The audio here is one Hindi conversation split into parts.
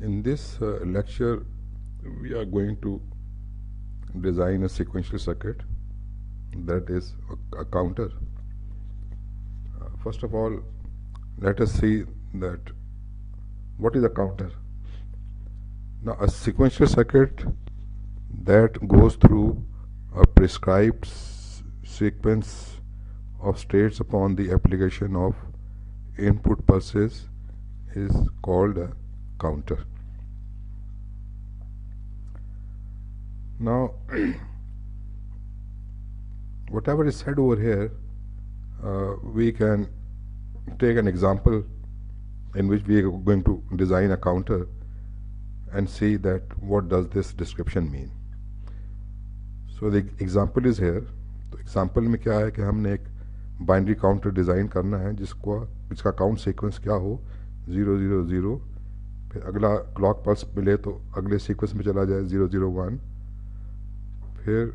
In this lecture, we are going to design a sequential circuit, that is a counter. First of all, let us see that what is a counter. Now, a sequential circuit that goes through a prescribed sequence of states upon the application of input pulses is called a counter. Now, whatever is said over here, we can take an example in which we are going to design a counter and see that what does this description mean. So the example is here. तो example में क्या है कि हमने एक बाइनरी काउंटर डिज़ाइन करना है जिसका काउंट सीक्वेंस क्या हो 0 0 0, फिर अगला क्लॉक पल्स मिले तो अगले सीक्वेंस में चला जाए 0 0 1, फिर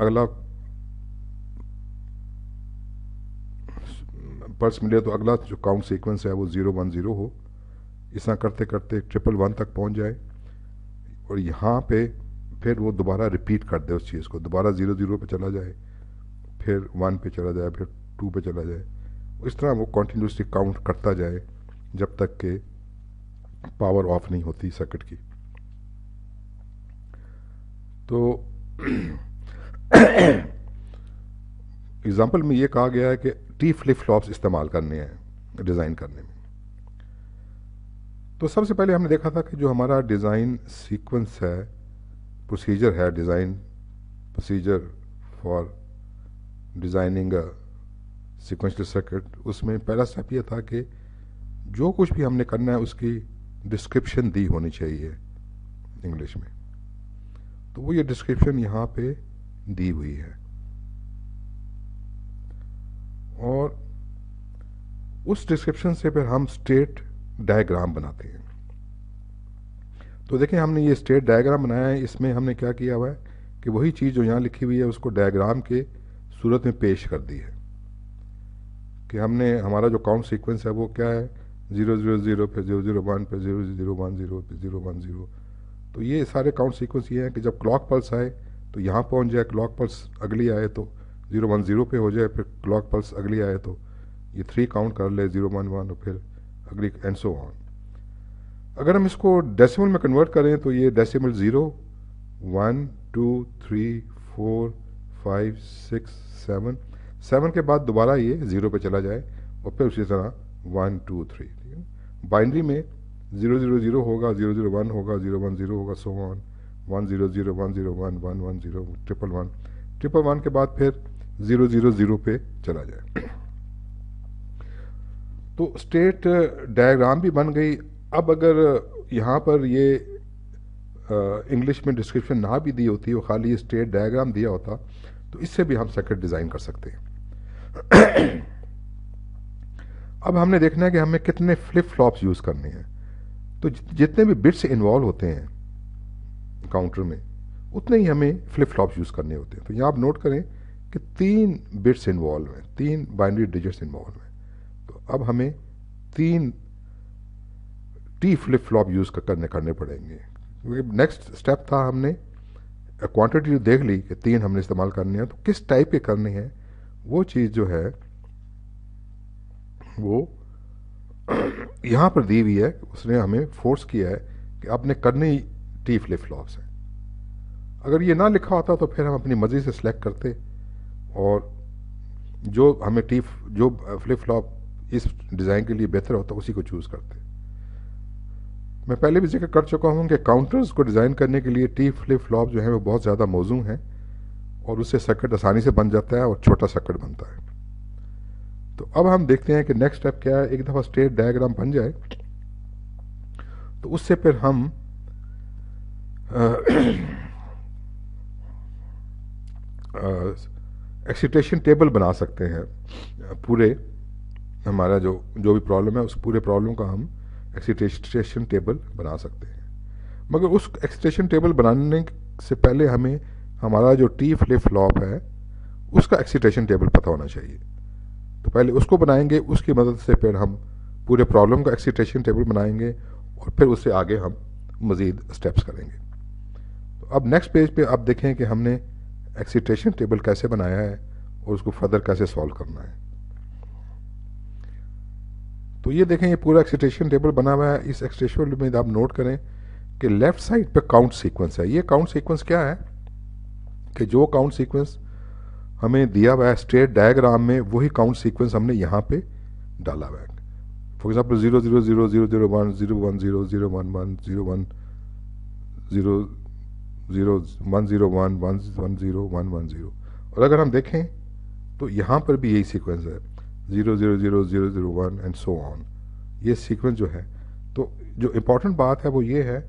अगला पल्स मिले तो अगला जो काउंट सीक्वेंस है वो 0 1 0 हो। इस तरह करते करते 1 तक पहुंच जाए और यहाँ पे फिर वो दोबारा रिपीट कर दे उस चीज़ को, दोबारा 0 0 पे चला जाए, फिर 1 पे चला जाए, फिर 2 पे चला जाए। इस तरह वो कॉन्टिन्यूसली काउंट करता जाए जब तक के पावर ऑफ नहीं होती सर्किट की। तो एग्जाम्पल में ये कहा गया है कि टी फ्लिप फ्लॉप्स इस्तेमाल करने हैं डिज़ाइन करने में। तो सबसे पहले हमने देखा था कि जो हमारा डिज़ाइन सीक्वेंस है, प्रोसीजर है, design procedure for designing a sequential circuit, उसमें पहला स्टेप ये था कि जो कुछ भी हमने करना है उसकी डिस्क्रिप्शन दी होनी चाहिए इंग्लिश में। तो वो ये डिस्क्रिप्शन यहाँ पे दी हुई है और उस डिस्क्रिप्शन से फिर हम स्टेट डायग्राम बनाते हैं। तो देखें हमने ये स्टेट डायग्राम बनाया है, इसमें हमने क्या किया हुआ है कि वही चीज़ जो यहाँ लिखी हुई है उसको डायग्राम के सूरत में पेश कर दी है कि हमने हमारा जो काउंट सीक्वेंस है वो क्या है 0 0 0, फिर 0 0 1, फिर 0 0 1 0, फिर 0 1 0। तो ये सारे काउंट सीक्वेंस ये हैं कि जब क्लॉक पल्स आए तो यहाँ पहुँच जाए, क्लॉक पल्स अगली आए तो 0 1 0 पे हो जाए, फिर क्लॉक पल्स अगली आए तो ये 3 काउंट कर ले 0 1 1 और फिर अगली एंड सो ऑन। अगर हम इसको डेसिमल में कन्वर्ट करें तो ये डेसिमल 0 1 2 3 4 5 6 7, 7 के बाद दोबारा ये 0 पे चला जाए और फिर उसी तरह 1 2 3। ठीक है, बाइनरी में 0 0 0 होगा, 0 0 1 होगा, 0 1 0 होगा, सो ऑन 1 0 0 1 0 1 1 1 0 1 1 1 1 के बाद फिर 0 0 0 पे चला जाए। तो स्टेट डायग्राम भी बन गई। अब अगर यहाँ पर ये इंग्लिश में डिस्क्रिप्शन ना भी दी होती, वो खाली ये स्टेट डायग्राम दिया होता, तो इससे भी हम सर्किट डिज़ाइन कर सकते हैं। अब हमने देखना है कि हमें कितने फ्लिप फ्लॉप्स यूज़ करने हैं। तो जितने भी बिट्स इन्वॉल्व होते हैं काउंटर में उतने ही हमें फ्लिप फ्लॉप्स यूज़ करने होते हैं। तो यहाँ आप नोट करें कि 3 बिट्स इन्वॉल्व हैं, 3 बाइनरी डिजिट्स इन्वॉल्व हैं। तो अब हमें 3 टी फ्लिप फ्लॉप यूज़ करने पड़ेंगे, क्योंकि नेक्स्ट स्टेप था हमने क्वांटिटी देख ली कि 3 हमने इस्तेमाल करने हैं, तो किस टाइप के करने हैं वो चीज़ जो है वो यहाँ पर दी हुई है। उसने हमें फोर्स किया है कि आपने करने ही टी फ्लिप फ्लॉप्स हैं। अगर ये ना लिखा होता तो फिर हम अपनी मर्जी से सिलेक्ट करते और जो हमें जो फ्लिप फ्लॉप इस डिज़ाइन के लिए बेहतर होता उसी को चूज़ करते। मैं पहले भी जिक्र कर चुका हूँ कि काउंटर्स को डिज़ाइन करने के लिए टी फ्लिप फ्लॉप जो है वो बहुत ज़्यादा मौजू हैं और उससे सर्किट आसानी से बन जाता है और छोटा सर्किट बनता है। तो अब हम देखते हैं कि नेक्स्ट स्टेप क्या है। एक दफ़ा स्टेट डायग्राम बन जाए तो उससे फिर हम एक्साइटेशन टेबल बना सकते हैं। पूरे हमारा जो भी प्रॉब्लम है उस पूरे प्रॉब्लम का हम एक्साइटेशन टेबल बना सकते हैं। मगर उस एक्साइटेशन टेबल बनाने से पहले हमें हमारा जो टी फ्लिप फ्लॉप है उसका एक्साइटेशन टेबल पता होना चाहिए। तो पहले उसको बनाएंगे, उसकी मदद से फिर हम पूरे प्रॉब्लम का एक्साइटेशन टेबल बनाएंगे और फिर उससे आगे हम मज़ीद स्टेप्स करेंगे। तो अब नेक्स्ट पेज पे अब देखें कि हमने एक्सीटेशन टेबल कैसे बनाया है और उसको फर्दर कैसे सॉल्व करना है। तो ये देखें, ये पूरा एक्सीटेशन टेबल बना हुआ है। इस एक्सीटेशन टेबल में आप नोट करें कि लेफ्ट साइड पे काउंट सीक्वेंस है। ये काउंट सीक्वेंस क्या है कि जो काउंट सीक्वेंस हमें दिया हुआ है स्टेट डायग्राम में, वही काउंट सीक्वेंस हमने यहाँ पे डाला हुआ है। For example 0 0 0 0 0 1 0 1 0 0 1 1 0 1 0 0 1 0 1 1 1 0 1 1 0। और अगर हम देखें तो यहाँ पर भी यही सीक्वेंस है 0 0 0 0 0 1 एंड सो ऑन। ये सीक्वेंस जो है, तो जो इम्पोर्टेंट बात है वो ये है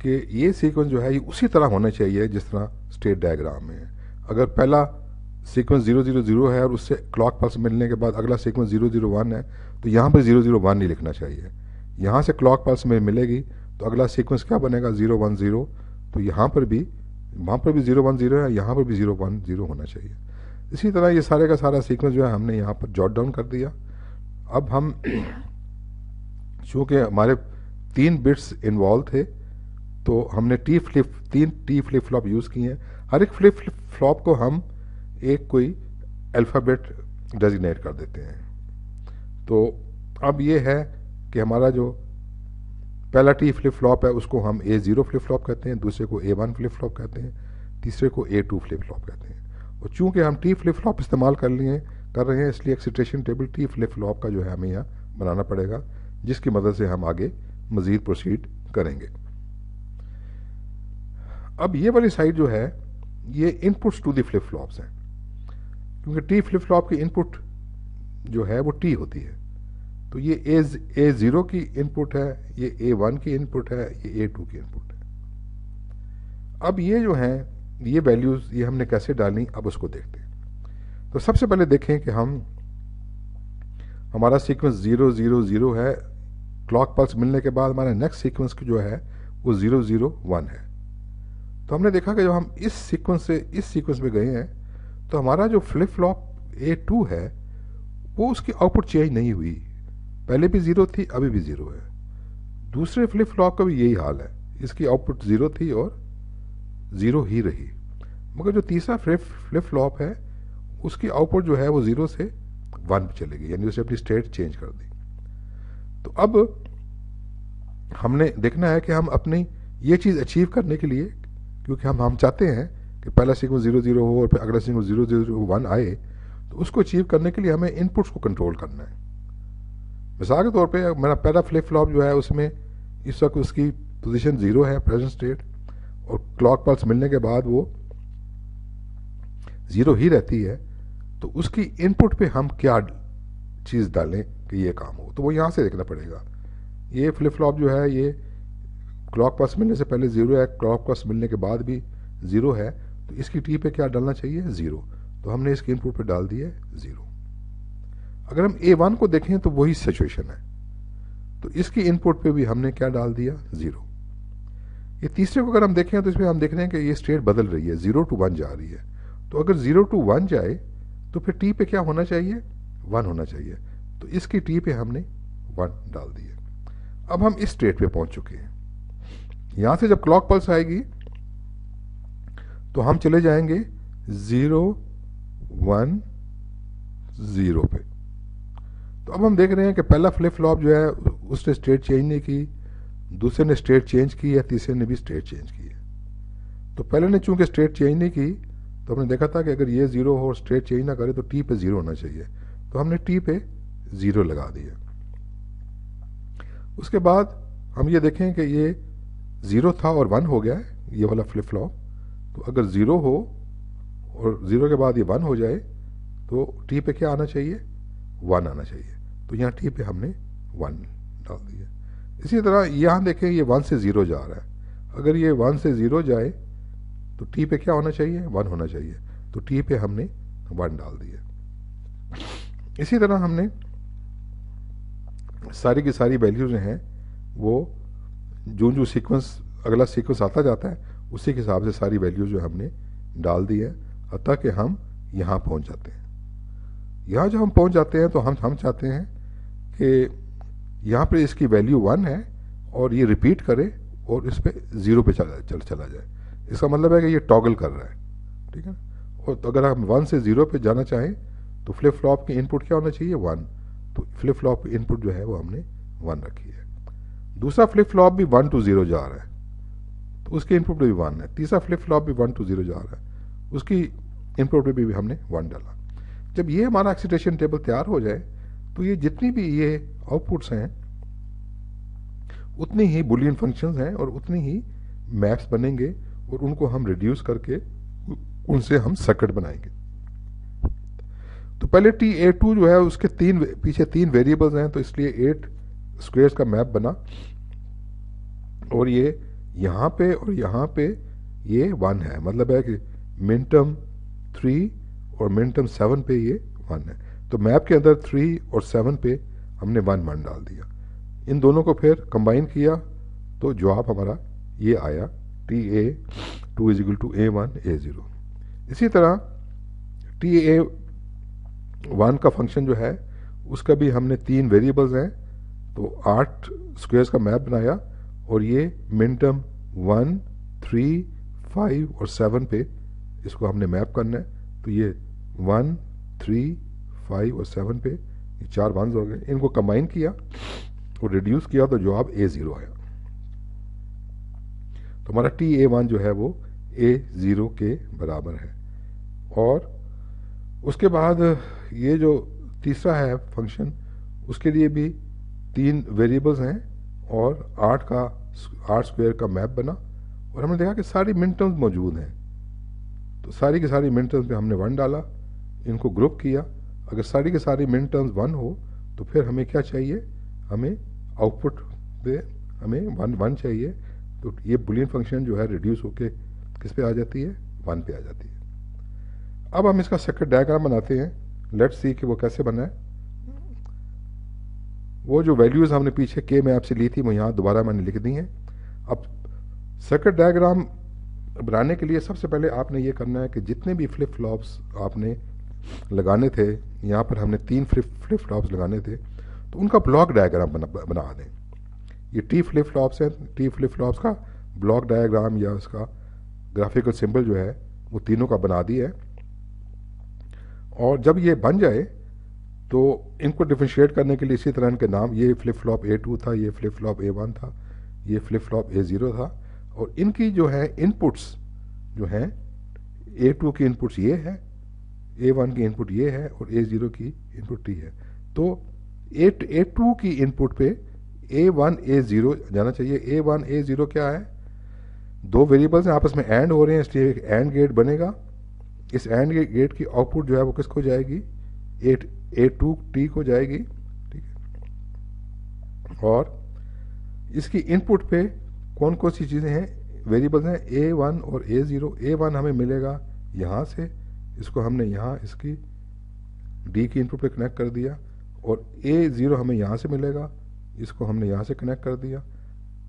कि ये सीक्वेंस जो है ये उसी तरह होना चाहिए जिस तरह स्टेट डायग्राम में है। अगर पहला सीक्वेंस 0 0 0 है और उससे क्लॉक पल्स मिलने के बाद अगला सीक्वेंस 0 0 1 है, तो यहाँ पर 0 0 1 नहीं लिखना चाहिए। यहाँ से क्लॉक पल्स में मिलेगी तो अगला सीक्वेंस क्या बनेगा 0 1 0। तो यहाँ पर भी, वहाँ पर भी 0 1 0 है, यहाँ पर भी 0 1 0 होना चाहिए। इसी तरह ये सारे का सारा सीक्वेंस जो है हमने यहाँ पर जॉट डाउन कर दिया। अब हम चूँकि हमारे 3 बिट्स इन्वॉल्व थे तो हमने तीन टी फ्लिप फ्लॉप यूज़ किए हैं। हर एक फ्लिप फ्लॉप को हम एक कोई अल्फ़ाबेट डेजिग्नेट कर देते हैं। तो अब ये है कि हमारा जो पहला टी फ्लिप फ्लॉप है उसको हम A0 फ्लिप फ्लॉप कहते हैं, दूसरे को A1 फ्लिप फ्लॉप कहते हैं, तीसरे को A2 फ्लिप फ्लॉप कहते हैं। और चूंकि हम टी फ्लिप फ्लॉप इस्तेमाल कर रहे हैं, इसलिए एक्सीटेशन टेबल टी फ्लिप फ्लॉप का जो है हमें यहाँ बनाना पड़ेगा, जिसकी मदद से हम आगे मज़ीद प्रोसीड करेंगे। अब ये वाली साइड जो है ये inputs to the flip flops हैं, क्योंकि टी फ्लिप फ्लॉप की इनपुट जो है वो टी होती है। तो ये A0 की इनपुट है, ये A1 की इनपुट है, ये A2 की इनपुट है। अब ये जो हैं ये वैल्यूज़ ये हमने कैसे डालनी, अब उसको देखते हैं। तो सबसे पहले देखें कि हमारा सीक्वेंस 0 0 0 है। क्लॉक पल्स मिलने के बाद हमारा नेक्स्ट सीक्वेंस जो है वो 0 0 1 है। तो हमने देखा कि जब हम इस सीक्वेंस से इस सीक्वेंस में गए हैं तो हमारा जो फ्लिप फ्लॉप A2 है वो उसकी आउटपुट चेंज नहीं हुई। पहले भी 0 थी, अभी भी 0 है। दूसरे फ्लिप फ्लॉप का भी यही हाल है, इसकी आउटपुट 0 थी और 0 ही रही। मगर जो तीसरा फ्लिप फ्लॉप है उसकी आउटपुट जो है वो 0 से 1 पे चली गई, यानी उसे अपनी स्टेट चेंज कर दी। तो अब हमने देखना है कि हम अपनी ये चीज़ अचीव करने के लिए, क्योंकि हम चाहते हैं कि पहला सीक्वेंस 0 0 हो और फिर अगला सीक्वेंस 0 0 1 आए, तो उसको अचीव करने के लिए हमें इनपुट्स को कंट्रोल करना है। मिसाल के तौर पे मेरा पहला फ्लिप फ्लॉप जो है उसमें इस वक्त उसकी पोजीशन 0 है, प्रेजेंट स्टेट, और क्लॉक पल्स मिलने के बाद वो 0 ही रहती है। तो उसकी इनपुट पे हम क्या चीज़ डालें कि ये काम हो, तो वो यहाँ से देखना पड़ेगा। ये फ्लिप फ्लॉप जो है ये क्लॉक पल्स मिलने से पहले 0 है, क्लॉक पल्स मिलने के बाद भी 0 है, तो इसकी टी पे क्या डालना चाहिए 0। तो हमने इसके इनपुट पे डाल दिए 0। अगर हम A1 को देखें तो वही सिचुएशन है, तो इसकी इनपुट पे भी हमने क्या डाल दिया 0। ये तीसरे को अगर हम देखें तो इसमें हम देख रहे हैं कि ये स्टेट बदल रही है, 0 to 1 जा रही है। तो अगर 0 to 1 जाए तो फिर टी पे क्या होना चाहिए 1 होना चाहिए। तो इसकी टी पे हमने 1 डाल दिया। अब हम इस स्टेट पे पहुंच चुके हैं। यहां से जब क्लॉक पल्स आएगी तो हम चले जाएंगे 0 1 0 पे। तो अब हम देख रहे हैं कि पहला फ्लिप फ्लॉप जो है उसने स्टेट चेंज नहीं की, दूसरे ने स्टेट चेंज की है, तीसरे ने भी स्टेट चेंज की है। तो पहले ने चूंकि स्टेट चेंज नहीं की तो हमने देखा था कि अगर ये 0 हो और स्टेट चेंज ना करे तो टी पे 0 होना चाहिए, तो हमने टी पे 0 लगा दिया। उसके बाद हम ये देखें कि ये 0 था और 1 हो गया है ये वाला फ्लिप फ्लॉप। तो अगर 0 हो और 0 के बाद ये 1 हो जाए तो टी पे क्या आना चाहिए 1 आना चाहिए। तो यहाँ टी पे हमने 1 डाल दिया। इसी तरह यहाँ देखें ये 1 से 0 जा रहा है, अगर ये 1 से 0 जाए तो टी पे क्या होना चाहिए 1 होना चाहिए। तो टी पे हमने 1 डाल दिया। इसी तरह हमने सारी की सारी वैल्यूज हैं वो जो जो सीक्वेंस अगला सीक्वेंस आता जाता है उसी के हिसाब से सारी वैल्यूज जो हमने डाल दी है, हत्ता कि हम यहाँ पहुँच जाते हैं। यहाँ जब हम पहुँच जाते हैं तो हम चाहते हैं कि यहाँ पे इसकी वैल्यू 1 है और ये रिपीट करे और इस पे 0 पे चला जाए। इसका मतलब है कि ये टॉगल कर रहा है, ठीक है। और तो अगर हम 1 से 0 पे जाना चाहें तो फ्लिप फ्लॉप की इनपुट क्या होना चाहिए, 1। तो फ्लिप फ्लॉप की इनपुट जो है वो हमने 1 रखी है। दूसरा फ्लिप फ्लॉप भी 1 to 0 जा रहा है, तो उसकी इनपुट भी 1 है। तीसरा फ्लिप फ्लॉप भी 1 to 0 जा रहा है, उसकी इनपुट भी हमने 1 डाला। जब ये हमारा एक्साइटेशन टेबल तैयार हो जाए तो ये जितनी भी ये आउटपुट्स हैं उतनी ही बुलियन फंक्शंस हैं और उतनी ही मैप्स बनेंगे और उनको हम रिड्यूस करके उनसे हम सर्किट बनाएंगे। तो पहले TA2 जो है उसके पीछे तीन वेरिएबल्स हैं, तो इसलिए 8 स्क्वेयर्स का मैप बना और ये यहाँ पे और यहाँ पे ये 1 है, मतलब है कि मिन टर्म 3 और मिन टर्म 7 पे ये 1 है। तो मैप के अंदर 3 और 7 पे हमने 1 डाल दिया। इन दोनों को फिर कंबाइन किया तो जवाब हमारा ये आया, TA2 is equal to A1 A0। इसी तरह TA1 का फंक्शन जो है उसका भी हमने 3 वेरिएबल्स हैं, तो 8 स्क्वेयर्स का मैप बनाया और ये मिन टर्म 1, 3, 5 और 7 पे इसको हमने मैप करना है। तो ये 1, 3, 5 और 7 पे ये 4 1s हो गए। इनको कंबाइन किया और रिड्यूस किया तो जवाब A0 आया। तो हमारा TA1 जो है वो A0 के बराबर है। और उसके बाद ये जो तीसरा है फंक्शन, उसके लिए भी 3 वेरिएबल्स हैं और 8 स्क्वायर का मैप बना और हमने देखा कि सारी मिन टर्म्स मौजूद हैं, तो सारी की सारी मिन टर्म्स पे हमने 1 डाला, इनको ग्रुप किया। अगर सारी की सारी मिन टर्म्स 1 हो तो फिर हमें क्या चाहिए, हमें आउटपुट पे हमें 1 चाहिए। तो ये बुलियन फंक्शन जो है रिड्यूस होके किस पे आ जाती है, 1 पे आ जाती है। अब हम इसका सर्किट डायग्राम बनाते हैं, लेट्स सी कि वो कैसे बना है। वो जो वैल्यूज़ हमने पीछे के मैप से ली थी वो यहाँ दोबारा मैंने लिख दी हैं। अब सर्किट डायग्राम बनाने के लिए सबसे पहले आपने ये करना है कि जितने भी फ्लिप फ्लॉप्स आपने लगाने थे, यहाँ पर हमने 3 फ्लिप फ्लॉप्स लगाने थे, तो उनका ब्लॉक डायग्राम बना दें। ये T फ्लिप फ्लॉप्स हैं, T फ्लिप फ्लॉप्स का ब्लॉक डायग्राम या उसका ग्राफिकल सिंबल जो है वो तीनों का बना दिया है। और जब ये बन जाए तो इनको डिफ्रेंशिएट करने के लिए इसी तरह इनके नाम, ये फ्लिप फ्लॉप A2 था, ये फ्लिप फ्लॉप A1 था, ये फ्लिप फ्लॉप A0 था। और इनकी जो है इनपुट्स जो हैं, A2 की इनपुट्स ये है, A1 की इनपुट ये है और A0 की इनपुट T है। तो A2 की इनपुट पे A1 A0 जाना चाहिए। A1 A0 क्या है, 2 वेरिएबल्स हैं आपस में एंड हो रहे हैं, इसलिए एक एंड गेट बनेगा। इस एंड गेट की आउटपुट जो है वो किसको जाएगी, A2T को जाएगी, ठीक है। और इसकी इनपुट पे कौन कौन सी चीज़ें हैं, वेरिएबल्स हैं A1 और A0। A1 हमें मिलेगा यहाँ से, इसको हमने यहाँ इसकी D की इनपुट पे कनेक्ट कर दिया, और A0 हमें यहाँ से मिलेगा, इसको हमने यहाँ से कनेक्ट कर दिया।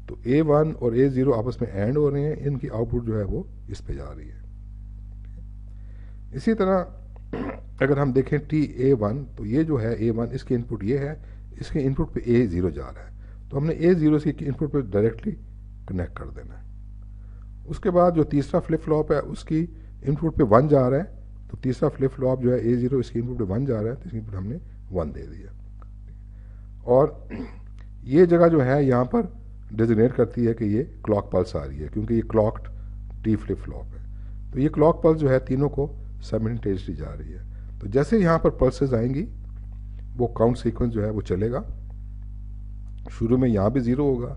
तो A1 और A0 आपस में एंड हो रहे हैं, इनकी आउटपुट जो है वो इस पे जा रही है। इसी तरह अगर हम देखें TA1, तो ये जो है A1 इसकी इनपुट ये है, इसके इनपुट पे A0 जा रहा है, तो हमने A0 की इनपुट पे डायरेक्टली कनेक्ट कर देना है। उसके बाद जो तीसरा फ्लिप फ्लॉप है उसकी इनपुट पे 1 जा रहा है, तो तीसरा फ्लिप फ्लॉप जो है A0 इसकी इनपुट पे 1 जा रहा है, तो इसकी इनपुट हमने 1 दे दिया। और ये जगह जो है यहाँ पर डिजिग्नेट करती है कि ये क्लॉक पल्स आ रही है, क्योंकि ये क्लॉक्ड T फ्लिप फ्लॉप है। तो ये क्लॉक पल्स जो है तीनों को साइमल्टेनियसली जा रही है। तो जैसे यहाँ पर पल्सेस आएंगी वो काउंट सीक्वेंस जो है वो चलेगा। शुरू में यहाँ भी 0 होगा,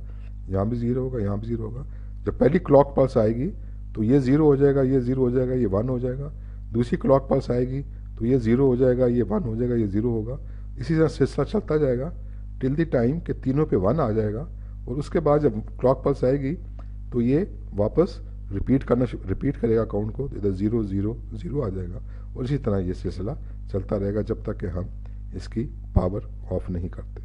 यहाँ भी 0 होगा, यहाँ भी 0 होगा। जब पहली क्लॉक पल्स आएगी तो ये 0 हो जाएगा, ये 0 हो जाएगा, ये 1 हो जाएगा। दूसरी क्लॉक पल्स आएगी तो ये 0 हो जाएगा, ये 1 हो जाएगा, ये 0 होगा। इसी तरह सिलसिला चलता जाएगा टिल द टाइम कि तीनों पे 1 आ जाएगा। और उसके बाद जब क्लॉक पल्स आएगी तो ये वापस रिपीट करेगा काउंट को, इधर 0 0 0 आ जाएगा। और इसी तरह ये सिलसिला चलता रहेगा जब तक कि हम इसकी पावर ऑफ नहीं करते।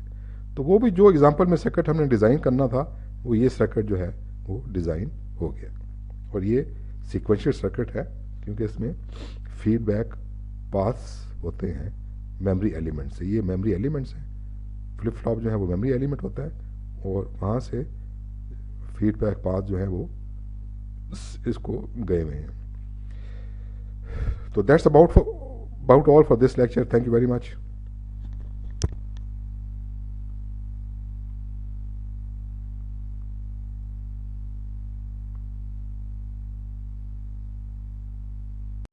तो वो भी जो एग्जांपल में सर्किट हमने डिज़ाइन करना था वो ये सर्किट जो है वो डिज़ाइन हो गया। और ये सीक्वेंशियल सर्किट है क्योंकि इसमें फीडबैक पास होते हैं मेमोरी एलिमेंट से। ये मेमोरी एलिमेंट्स हैं, फ्लिप फ्लॉप जो है वो मेमोरी एलिमेंट होता है, और वहाँ से फीडबैक पाथ जो है वो इसको गए हुए हैं. तो that's about all for this lecture. Thank you very much.